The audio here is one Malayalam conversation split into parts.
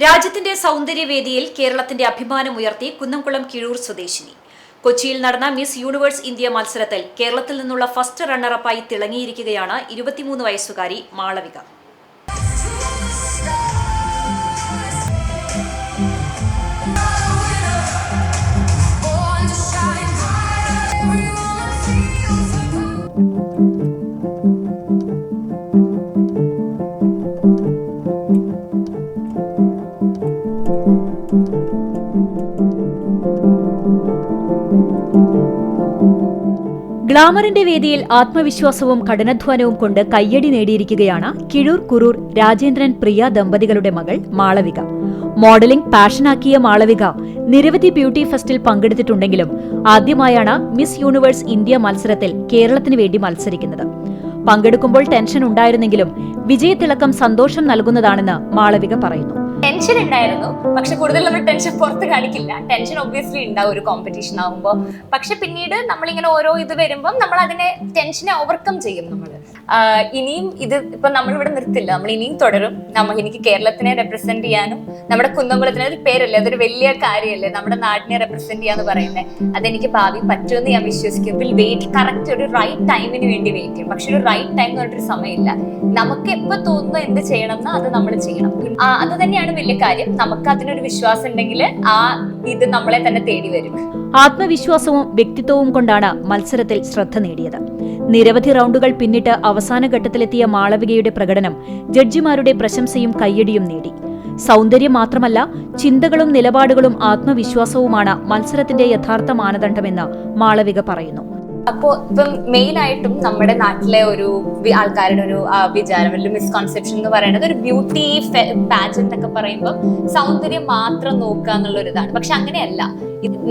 രാജ്യത്തിന്റെ സൗന്ദര്യവേദിയിൽ കേരളത്തിന്റെ അഭിമാനമുയർത്തി കുന്നംകുളം കിഴൂർ സ്വദേശിനി. കൊച്ചിയിൽ നടന്ന മിസ് യൂണിവേഴ്സ് ഇന്ത്യ മത്സരത്തിൽ കേരളത്തിൽ നിന്നുള്ള ഫസ്റ്റ് റണ്ണറപ്പായി തിളങ്ങിയിരിക്കുകയാണ് 23 വയസ്സുകാരി മാളവിക. ഗ്ലാമറിന്റെ വേദിയിൽ ആത്മവിശ്വാസവും കഠിനാധ്വാനവും കൊണ്ട് കയ്യടി നേടിയിരിക്കുകയാണ് കിഴൂർ കുറൂർ രാജേന്ദ്രൻ പ്രിയ ദമ്പതികളുടെ മകൾ മാളവിക. മോഡലിംഗ് പാഷനാക്കിയ മാളവിക നിരവധി ബ്യൂട്ടി ഫെസ്റ്റിൽ പങ്കെടുത്തിട്ടുണ്ടെങ്കിലും ആദ്യമായാണ് മിസ് യൂണിവേഴ്സ് ഇന്ത്യ മത്സരത്തിൽ കേരളത്തിന് വേണ്ടി മത്സരിക്കുന്നത്. പങ്കെടുക്കുമ്പോൾ ടെൻഷൻ ഉണ്ടായിരുന്നെങ്കിലും വിജയത്തിളക്കം സന്തോഷം നൽകുന്നതാണെന്ന് മാളവിക പറയുന്നു. ടെൻഷൻ ഉണ്ടായിരുന്നു, പക്ഷെ കൂടുതൽ നമ്മൾ ടെൻഷൻ പുറത്ത് കാണിക്കില്ല. ടെൻഷൻ ഒബ്വിയസ്ലി ഉണ്ടാവും ഒരു കോമ്പറ്റീഷൻ ആകുമ്പോൾ. പക്ഷെ പിന്നീട് നമ്മളിങ്ങനെ ഓരോ ഇത് വരുമ്പം നമ്മൾ അതിനെ ടെൻഷനെ ഓവർകം ചെയ്യും. നമ്മൾ ഇനിയും ഇത് ഇപ്പൊ നമ്മളിവിടെ നിർത്തില്ല, നമ്മൾ ഇനിയും തുടരും. എനിക്ക് കേരളത്തിനെ റെപ്രസെന്റ് ചെയ്യാനും നമ്മുടെ കുന്നംകുളത്തിന് ഒരു പേരല്ലേ, അതൊരു വലിയ കാര്യമല്ലേ, നമ്മുടെ നാടിനെ റെപ്രസെന്റ് ചെയ്യാന്ന് പറയുന്നത്. അതെനിക്ക് ഭാവി പറ്റുമെന്ന് ഞാൻ വിശ്വസിക്കും. വെയിറ്റ് കറക്റ്റ് ഒരു റൈറ്റ് ടൈമിന് വേണ്ടി വെയിറ്റ് ചെയ്യും. പക്ഷെ ഒരു റൈറ്റ് ടൈം എന്ന് പറഞ്ഞൊരു സമയമില്ല. നമുക്ക് എപ്പോ തോന്നുന്നു എന്ത് ചെയ്യണം എന്ന് അത് നമ്മൾ ചെയ്യണം. അത് തന്നെയാണ് വലിയ കാര്യം. നമുക്ക് അതിനൊരു വിശ്വാസം ഉണ്ടെങ്കിൽ ആ ഇത് നമ്മളെ തന്നെ തേടി വരും. ആത്മവിശ്വാസവും വ്യക്തിത്വവും കൊണ്ടാണ് മത്സരത്തിൽ ശ്രദ്ധ നേടിയത്. നിരവധി റൗണ്ടുകൾ പിന്നിട്ട് അവസാന ഘട്ടത്തിലെത്തിയ മാളവികയുടെ പ്രകടനം ജഡ്ജിമാരുടെ പ്രശംസയും കയ്യടിയും നേടി. സൗന്ദര്യം മാത്രമല്ല, ചിന്തകളും നിലപാടുകളും ആത്മവിശ്വാസവുമാണ് മത്സരത്തിന്റെ യഥാർത്ഥ മാനദണ്ഡമെന്ന് മാളവിക പറയുന്നു. അപ്പോ ഇപ്പം മെയിൻ ആയിട്ടും നമ്മുടെ നാട്ടിലെ ഒരു ആൾക്കാരുടെ ഒരു വിചാരം, ഒരു മിസ്കൺസെപ്ഷൻ എന്ന് പറയുന്നത് ഒരു ബ്യൂട്ടി പാജന്റ് ഒക്കെ പറയുമ്പോൾ സൗന്ദര്യം മാത്രം നോക്കുക എന്നുള്ള ഒരു ഇതാണ്. പക്ഷെ അങ്ങനെയല്ല.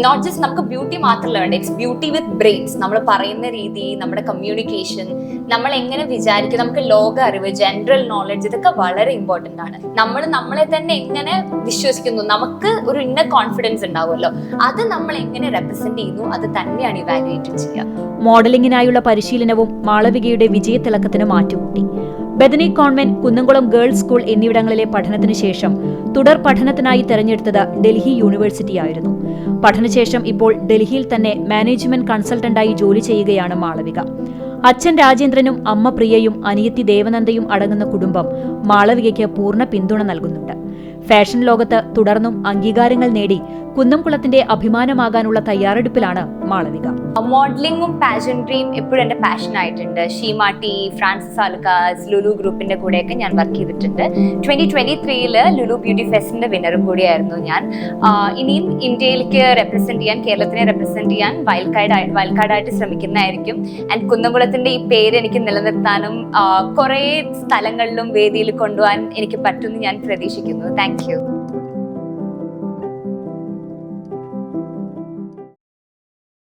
നോട്ട് ജസ്റ്റ് നമുക്ക് ബ്യൂട്ടി മാത്രമല്ല വേണ്ട, ഇറ്റ്സ് ബ്യൂട്ടി വിത്ത് ബ്രെയിൻസ്. നമ്മൾ പറയുന്ന രീതി, നമ്മുടെ കമ്മ്യൂണിക്കേഷൻ, നമ്മൾ എങ്ങനെ വിചാരിക്കും, നമുക്ക് ലോക അറിവ്, ജനറൽ നോളജ്, ഇതൊക്കെ വളരെ ഇമ്പോർട്ടന്റ് ആണ്. നമ്മൾ നമ്മളെ തന്നെ എങ്ങനെ വിശ്വസിക്കുന്നു, നമുക്ക് ഒരു ഇന്നർ കോൺഫിഡൻസ് ഉണ്ടാവുമല്ലോ, അത് നമ്മൾ എങ്ങനെ റെപ്രസെന്റ് ചെയ്യുന്നു, അത് തന്നെയാണ് ഇവാലുവേറ്റ് ചെയ്യുക. മോഡലിംഗിനായുള്ള പരിശീലനവും മാളവികയുടെ വിജയത്തിളക്കത്തിന് മാറ്റുകൂട്ടി. Bethany convent, Kunnamkulam girls school എന്നിവിടങ്ങളിലെ പഠനത്തിന് ശേഷം തുടർ പഠനത്തിനായി തെരഞ്ഞെടുത്തത് ഡൽഹി യൂണിവേഴ്സിറ്റി ആയിരുന്നു. പഠനശേഷം ഇപ്പോൾ ഡൽഹിയിൽ തന്നെ മാനേജ്മെന്റ് കൺസൾട്ടന്റായി ജോലി ചെയ്യുകയാണ് മാളവിക. അച്ഛൻ രാജേന്ദ്രനും അമ്മ പ്രിയയും അനിയത്തി ദേവനന്ദയും അടങ്ങുന്ന കുടുംബം മാളവികയ്ക്ക് പൂർണ്ണ പിന്തുണ നൽകുന്നുണ്ട്. ഫാഷൻ ലോകത്ത് തുടർന്നും അംഗീകാരങ്ങൾ നേടി കുന്നംകുളത്തിന്റെ അഭിമാനമാകാനുള്ള തയ്യാറെടുപ്പിലാണ് മാളവിക. മോഡലിംഗും പാജൻട്രിയും എപ്പോഴും എന്റെ പാഷൻ ആയിട്ടുണ്ട്. ഷീമാട്ടി, ഫ്രാൻസിസ് ആൽക്കാസ്, ലുലു ഗ്രൂപ്പിന്റെ കൂടെയൊക്കെ ഞാൻ വർക്ക് ചെയ്തിട്ടുണ്ട്. 2023 ലുലു ബ്യൂട്ടി ഫെസ്റ്റിന്റെ വിന്നറും കൂടിയായിരുന്നു ഞാൻ. ഇനിയും ഇന്ത്യയിലേക്ക് റെപ്രസെന്റ് ചെയ്യാൻ, കേരളത്തിനെ റെപ്രസെന്റ് ചെയ്യാൻ വയൽക്കാടായിട്ട് ശ്രമിക്കുന്നതായിരിക്കും. ആൻഡ് കുന്നംകുളത്തിന്റെ ഈ പേര് എനിക്ക് നിലനിർത്താനും കുറെ സ്ഥലങ്ങളിലും വേദിയിൽ കൊണ്ടുപോകാൻ എനിക്ക് പറ്റുമെന്ന് ഞാൻ പ്രതീക്ഷിക്കുന്നു. Thank you.